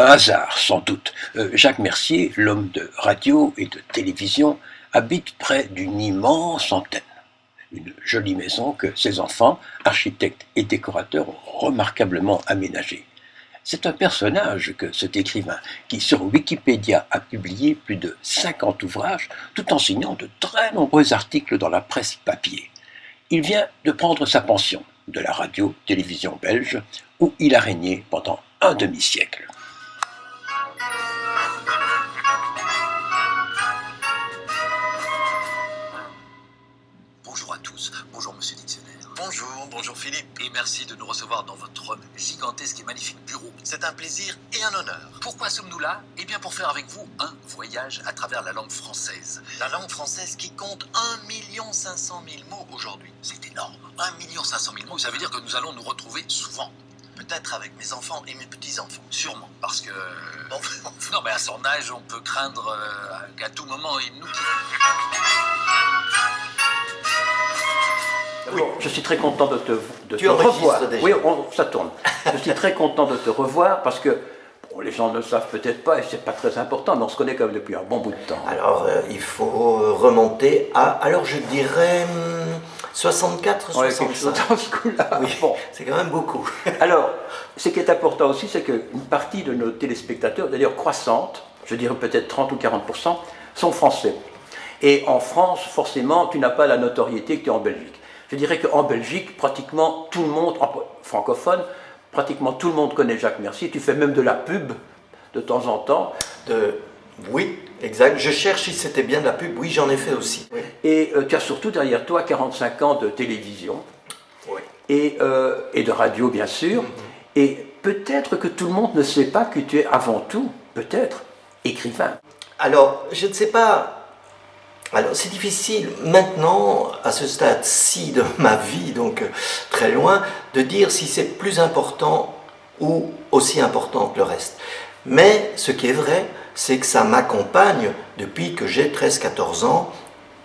Un hasard, sans doute. Jacques Mercier, l'homme de radio et de télévision, habite près d'une immense antenne. Une jolie maison que ses enfants, architectes et décorateurs, ont remarquablement aménagée. C'est un personnage que cet écrivain, qui sur Wikipédia a publié plus de 50 ouvrages, tout en signant de très nombreux articles dans la presse papier. Il vient de prendre sa pension de la radio-télévision belge, où il a régné pendant un demi-siècle. Bonjour à tous, bonjour Monsieur Dictionnaire. Bonjour Philippe, et merci de nous recevoir dans votre gigantesque et magnifique bureau. C'est un plaisir et un honneur. Pourquoi sommes-nous là? Eh bien pour faire avec vous un voyage à travers la langue française. La langue française qui compte 1 500 000 mots aujourd'hui. C'est énorme, 1 500 000 mots, ça veut dire que nous allons nous retrouver souvent. Peut-être avec mes enfants et mes petits-enfants. Sûrement, parce que... non mais à son âge, on peut craindre qu'à tout moment il nous quitte. Oui, je suis très content de te revoir. Déjà. Oui, ça tourne. Je suis très content de te revoir parce que bon, les gens ne le savent peut-être pas et c'est pas très important, mais on se connaît quand même depuis un bon bout de temps. Alors, il faut remonter à, alors je dirais 64, 65. Quelque chose dans ce coup-là. Oui, bon, c'est quand même beaucoup. Alors, ce qui est important aussi, c'est qu'une partie de nos téléspectateurs, d'ailleurs croissante, je dirais peut-être 30 ou 40%, sont français. Et en France, forcément, tu n'as pas la notoriété que tu as en Belgique. Je dirais qu'en Belgique, pratiquement tout le monde, francophone, pratiquement tout le monde connaît Jacques Mercier. Tu fais même de la pub de temps en temps. Oui, exact. Je cherche si c'était bien de la pub. Oui, j'en ai fait aussi. Oui. Et tu as surtout derrière toi 45 ans de télévision. Oui. Et de radio, bien sûr. Et peut-être que tout le monde ne sait pas que tu es avant tout, peut-être, écrivain. Alors, je ne sais pas... Alors c'est difficile maintenant, à ce stade-ci de ma vie, donc très loin, de dire si c'est plus important ou aussi important que le reste. Mais ce qui est vrai, c'est que ça m'accompagne depuis que j'ai 13-14 ans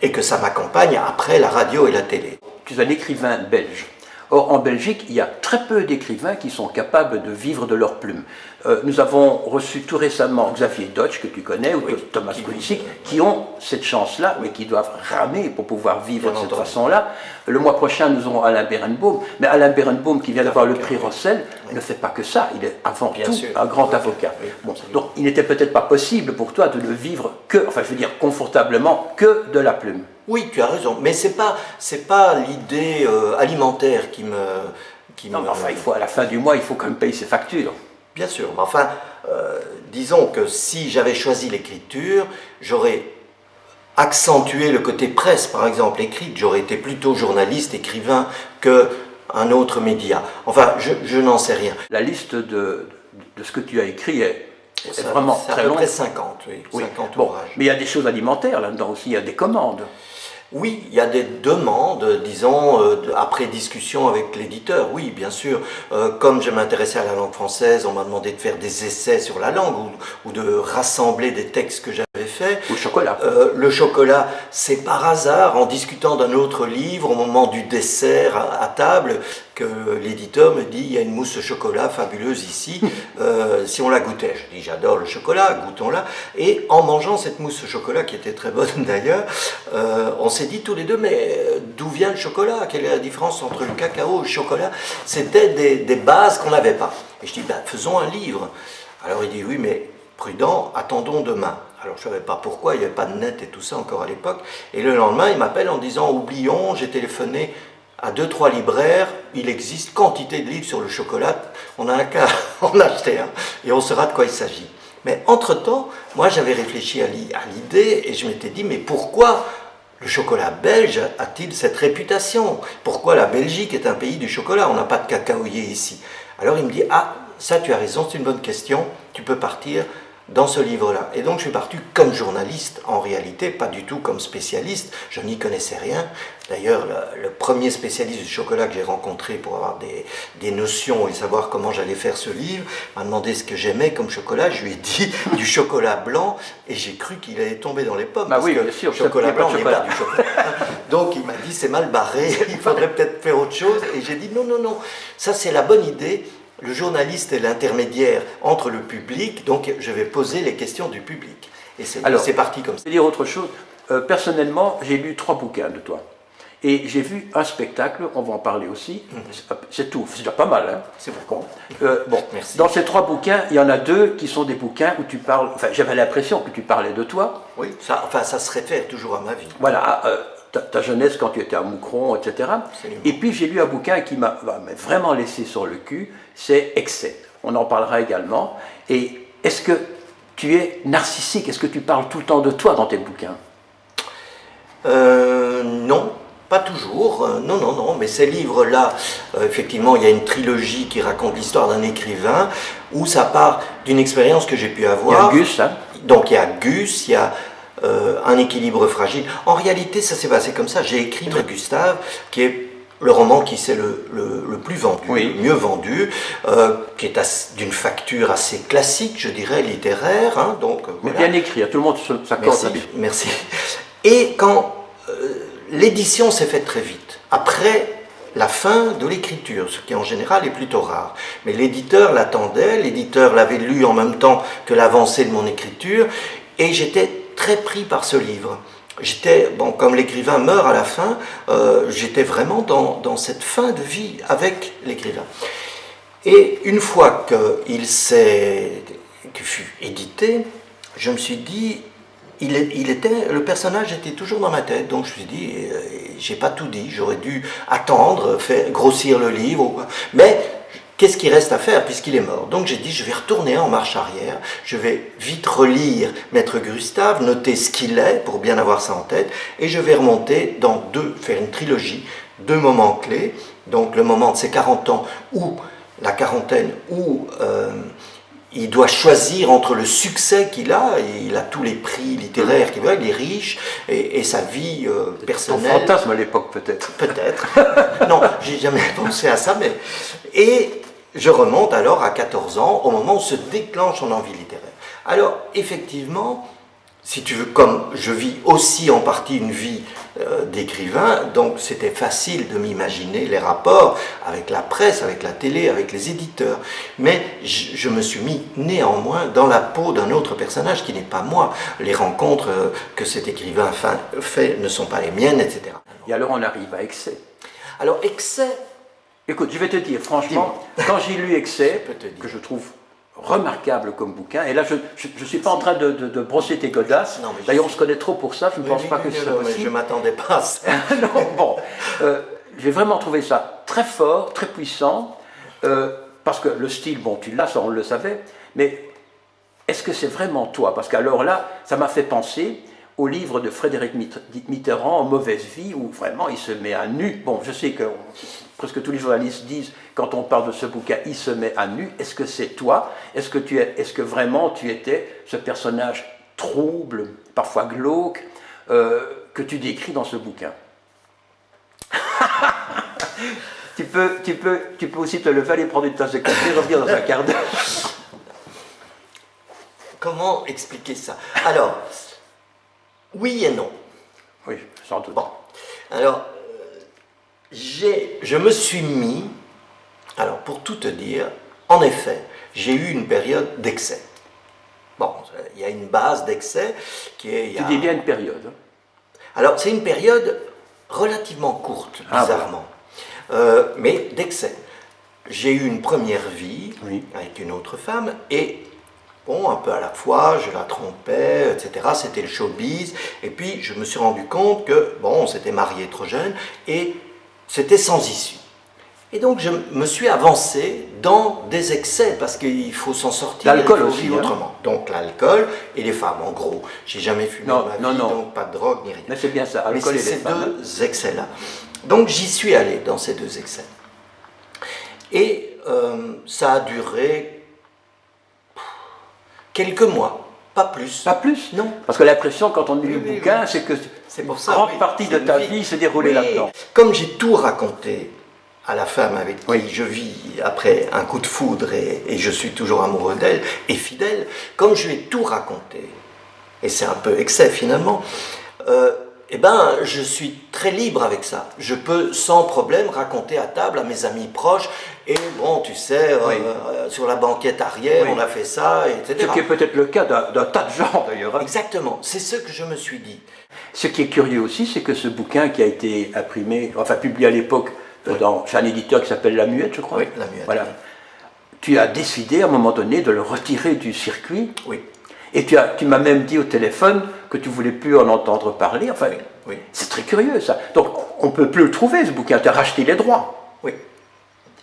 et que ça m'accompagne après la radio et la télé. Tu es un écrivain belge. Or, en Belgique, il y a très peu d'écrivains qui sont capables de vivre de leur plume. Nous avons reçu tout récemment Xavier Dodge, que tu connais, ou Thomas Kulicic, qui ont cette chance-là, mais qui doivent ramer pour pouvoir vivre de cette façon-là. Le mois prochain, nous aurons Alain Berenbaum. Mais Alain Berenbaum, qui vient d'avoir le prix Rossel, ne fait pas que ça. Il est avant tout un grand avocat. Bon, donc, il n'était peut-être pas possible pour toi de ne vivre que, enfin, je veux dire, confortablement, que de la plume. Oui, tu as raison, mais c'est pas l'idée alimentaire qui me... Non, mais enfin, à la fin du mois, il faut quand même payer ses factures. Bien sûr, mais enfin, disons que si j'avais choisi l'écriture, j'aurais accentué le côté presse, par exemple, écrite, j'aurais été plutôt journaliste, écrivain, qu'un autre média. Enfin, je n'en sais rien. La liste de ce que tu as écrit est vraiment très longue. C'est à peu près 50, oui. 50 ouvrages. Mais il y a des choses alimentaires là-dedans aussi, il y a des commandes. Oui, il y a des demandes, disons, après discussion avec l'éditeur, oui, bien sûr. Comme je m'intéressais à la langue française, on m'a demandé de faire des essais sur la langue ou de rassembler des textes que j'avais faits. Ou le chocolat. Le chocolat, c'est par hasard, en discutant d'un autre livre, au moment du dessert à table, que l'éditeur me dit, il y a une mousse au chocolat fabuleuse ici, si on la goûtait. Je dis, j'adore le chocolat, goûtons-la. Et en mangeant cette mousse au chocolat, qui était très bonne d'ailleurs, on s'est dit tous les deux, mais d'où vient le chocolat? Quelle est la différence entre le cacao et le chocolat? C'était des bases qu'on n'avait pas. Et je dis, ben, faisons un livre. Alors il dit, oui, mais prudent, attendons demain. Alors je ne savais pas pourquoi, il n'y avait pas de net et tout ça encore à l'époque. Et le lendemain, il m'appelle en disant, oublions, j'ai téléphoné à 2-3 libraires, il existe quantité de livres sur le chocolat, on n'a qu'à en acheter un et on saura de quoi il s'agit. Mais entre-temps, moi j'avais réfléchi à l'idée et je m'étais dit, mais pourquoi le chocolat belge a-t-il cette réputation? Pourquoi la Belgique est un pays du chocolat? On n'a pas de cacaoyer ici. Alors il me dit, ah, ça tu as raison, c'est une bonne question, tu peux partir dans ce livre-là. Et donc je suis parti comme journaliste, en réalité, pas du tout comme spécialiste, je n'y connaissais rien. D'ailleurs, le premier spécialiste du chocolat que j'ai rencontré pour avoir des notions et savoir comment j'allais faire ce livre, m'a demandé ce que j'aimais comme chocolat, je lui ai dit du chocolat blanc, et j'ai cru qu'il allait tomber dans les pommes, bah parce oui, que bien sûr, le chocolat blanc n'est pas du chocolat. Donc il m'a dit, c'est mal barré, il faudrait peut-être faire autre chose, et j'ai dit, non, non, non, ça c'est la bonne idée. le journaliste est l'intermédiaire entre le public, donc je vais poser les questions du public. Et c'est parti comme ça. Je vais dire autre chose. Personnellement, j'ai lu 3 bouquins de toi. Et j'ai vu un spectacle, on va en parler aussi. C'est tout, c'est déjà pas mal. Hein. C'est bon. Bon. Merci. Dans ces 3 bouquins, il y en a 2 qui sont des bouquins où tu parles. Enfin, j'avais l'impression que tu parlais de toi. Oui, ça se réfère toujours à ma vie. Voilà, ta jeunesse quand tu étais à Moucron, etc. Absolument. Et puis j'ai lu un bouquin qui m'a vraiment laissé sur le cul, c'est Excès. On en parlera également. Et est-ce que tu es narcissique? Est-ce que tu parles tout le temps de toi dans tes bouquins? Non, pas toujours. Non. Mais ces livres-là, effectivement, il y a une trilogie qui raconte l'histoire d'un écrivain où ça part d'une expérience que j'ai pu avoir. Il y a Gus, hein? Donc il y a Gus, il y a un équilibre fragile. En réalité, ça s'est passé comme ça. J'ai écrit Gustave, qui est le roman qui s'est le plus vendu, oui. le mieux vendu, qui est d'une facture assez classique, je dirais, littéraire. Hein, donc, Mais voilà. bien écrit, tout le monde s'accorde là-dessus. Merci. Et quand l'édition s'est faite très vite, après la fin de l'écriture, ce qui en général est plutôt rare. Mais l'éditeur l'attendait, l'éditeur l'avait lu en même temps que l'avancée de mon écriture, et j'étais très pris par ce livre. Comme l'écrivain meurt à la fin, j'étais vraiment dans cette fin de vie avec l'écrivain. Et une fois qu'il fut édité, je me suis dit, le personnage était toujours dans ma tête, donc je me suis dit, j'ai pas tout dit, j'aurais dû attendre, faire grossir le livre, mais qu'est-ce qu'il reste à faire puisqu'il est mort? Donc j'ai dit, je vais retourner en marche arrière, je vais vite relire Maître Gustave, noter ce qu'il est pour bien avoir ça en tête, et je vais remonter faire une trilogie, 2 moments clés, donc le moment de ses 40 ans, ou la quarantaine, où il doit choisir entre le succès qu'il a, et il a tous les prix littéraires qu'il veut, il est riche, et sa vie personnelle. Ton fantasme à l'époque, peut-être. Peut-être. Non, j'ai jamais pensé à ça, mais... Et je remonte alors à 14 ans, au moment où se déclenche son envie littéraire. Alors, effectivement, si tu veux, comme je vis aussi en partie une vie d'écrivain, donc c'était facile de m'imaginer les rapports avec la presse, avec la télé, avec les éditeurs. Mais je me suis mis néanmoins dans la peau d'un autre personnage qui n'est pas moi. Les rencontres que cet écrivain fait ne sont pas les miennes, etc. Et alors on arrive à Excès. Alors, Excès... Écoute, je vais te dire, franchement, quand j'ai lu Excès, Je peux te dire. que je trouve remarquable comme bouquin, et là je ne suis pas en train de brosser tes godasses, Non, mais d'ailleurs on se connaît trop pour ça, je ne pense pas que ce soit mais je possible. ne m'attendais pas à ça. Non, bon, j'ai vraiment trouvé ça très fort, très puissant, parce que le style, bon, tu l'as, ça on le savait, mais est-ce que c'est vraiment toi? Parce qu'alors là, ça m'a fait penser au livre de Frédéric Mitterrand, Mauvaise vie, où vraiment il se met à nu. Bon, je sais que presque tous les journalistes disent, quand on parle de ce bouquin, il se met à nu. Est-ce que c'est toi? Est-ce que vraiment tu étais ce personnage trouble, parfois glauque, que tu décris dans ce bouquin? tu peux aussi te lever, aller prendre une tasse de café, revenir dans un quart d'heure. Comment expliquer ça? Alors, oui et non. Oui, sans doute. Bon, alors, je me suis mis, alors pour tout te dire, en effet, j'ai eu une période d'excès. Bon, il y a une base d'excès qui est... Tu dis bien une période. Hein. Alors, c'est une période relativement courte, bizarrement, mais d'excès. J'ai eu une première vie avec une autre femme, et bon, un peu à la fois, je la trompais, etc. C'était le showbiz. Et puis, je me suis rendu compte que, bon, on s'était mariés trop jeunes et c'était sans issue. Et donc, je me suis avancé dans des excès parce qu'il faut s'en sortir. L'alcool il faut aussi, vivre hein. autrement. Donc, l'alcool et les femmes, en gros. J'ai jamais fumé Non, ma vie, non. donc pas de drogue ni rien. Mais c'est bien ça, Mais alcool c'est et les ces femmes. deux excès-là. Donc, j'y suis allé dans ces 2 excès. Et ça a duré quelques mois, pas plus. Pas plus? Non. Parce que l'impression, quand on lit le Oui, bouquin, c'est que C'est une pour ça, grande oui, partie de c'est une ta vie. vie s'est déroulée Oui. là-dedans. Comme j'ai tout raconté à la femme avec qui Oui. je vis après un coup de foudre et je suis toujours amoureux d'elle et fidèle, comme je lui ai tout raconté, et c'est un peu excès finalement, eh ben, je suis très libre avec ça. Je peux sans problème raconter à table à mes amis proches. Et bon, tu sais, sur la banquette arrière, on a fait ça, etc. Ce qui est peut-être le cas d'un tas de gens d'ailleurs. Hein. Exactement, c'est ce que je me suis dit. Ce qui est curieux aussi, c'est que ce bouquin qui a été imprimé, enfin publié à l'époque chez un éditeur qui s'appelle La Muette, je crois. Oui, La Muette. Voilà. Oui. Tu as décidé à un moment donné de le retirer du circuit. Oui. Et tu m'as même dit au téléphone que tu voulais plus en entendre parler. Enfin, oui. C'est très curieux ça. Donc on ne peut plus le trouver ce bouquin. Tu as racheté les droits. Oui.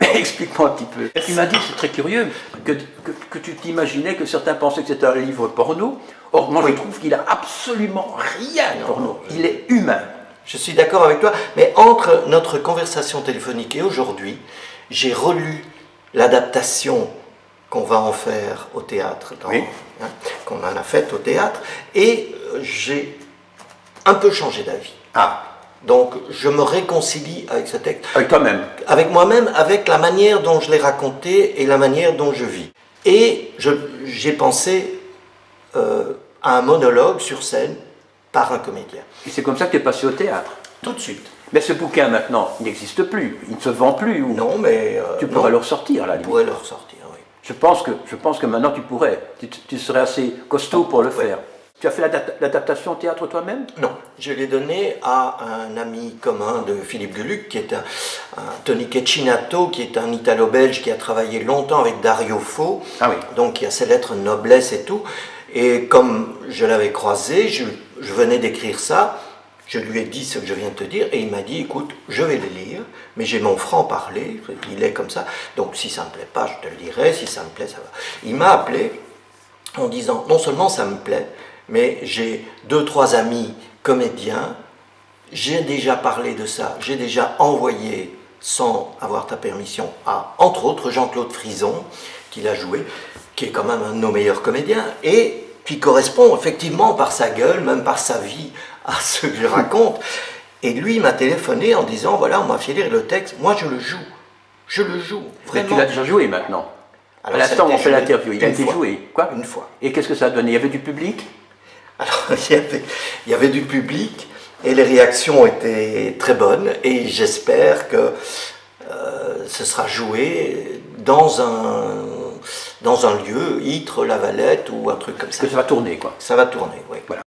Explique-moi un petit peu. Tu m'as dit, c'est très curieux, que tu t'imaginais que certains pensaient que c'était un livre porno. Or, moi je trouve qu'il a absolument rien de porno. Il est humain. Je suis d'accord avec toi, mais entre notre conversation téléphonique et aujourd'hui, j'ai relu l'adaptation qu'on va en faire au théâtre, qu'on en a faite au théâtre, et j'ai un peu changé d'avis. Ah. Donc je me réconcilie avec ce texte. Avec toi-même. Avec moi-même, avec la manière dont je l'ai raconté et la manière dont je vis. Et j'ai pensé à un monologue sur scène par un comédien. Et c'est comme ça que tu es passé au théâtre. Tout de suite. Mais ce bouquin maintenant, il n'existe plus, il ne se vend plus. Ou... Non, mais... tu pourrais le ressortir là. Je pourrais le ressortir, oui. Je pense que maintenant tu pourrais. Tu serais assez costaud pour le faire. Tu as fait l'adaptation au théâtre toi-même? Non, je l'ai donné à un ami commun de Philippe Geluck, qui est un Tony Cecchinato, qui est un Italo-Belge qui a travaillé longtemps avec Dario Fo, donc qui a ses lettres de noblesse et tout. Et comme je l'avais croisé, je venais d'écrire ça, je lui ai dit ce que je viens de te dire, et il m'a dit, écoute, je vais le lire, mais j'ai mon franc-parler, il est comme ça, donc si ça ne me plaît pas, je te le dirai, si ça me plaît, ça va. Il m'a appelé en disant, non seulement ça me plaît, mais j'ai 2-3 amis comédiens, j'ai déjà parlé de ça, j'ai déjà envoyé, sans avoir ta permission, à, entre autres, Jean-Claude Frison, qui l'a joué, qui est quand même un de nos meilleurs comédiens, et qui correspond effectivement par sa gueule, même par sa vie, à ce que je raconte. Et lui m'a téléphoné en disant, voilà, on m'a fait lire le texte, moi je le joue, vraiment. Mais tu l'as déjà joué maintenant. Alors, à l'instant où on fait l'interview, il a été joué. Quoi? Une fois. Et qu'est-ce que ça a donné? Il y avait du public? Alors, il y avait du public, et les réactions étaient très bonnes, et j'espère que ce sera joué dans un lieu, Ytre, La Valette, ou un truc comme ça. Que ça va tourner, quoi. Ça va tourner, oui. Voilà.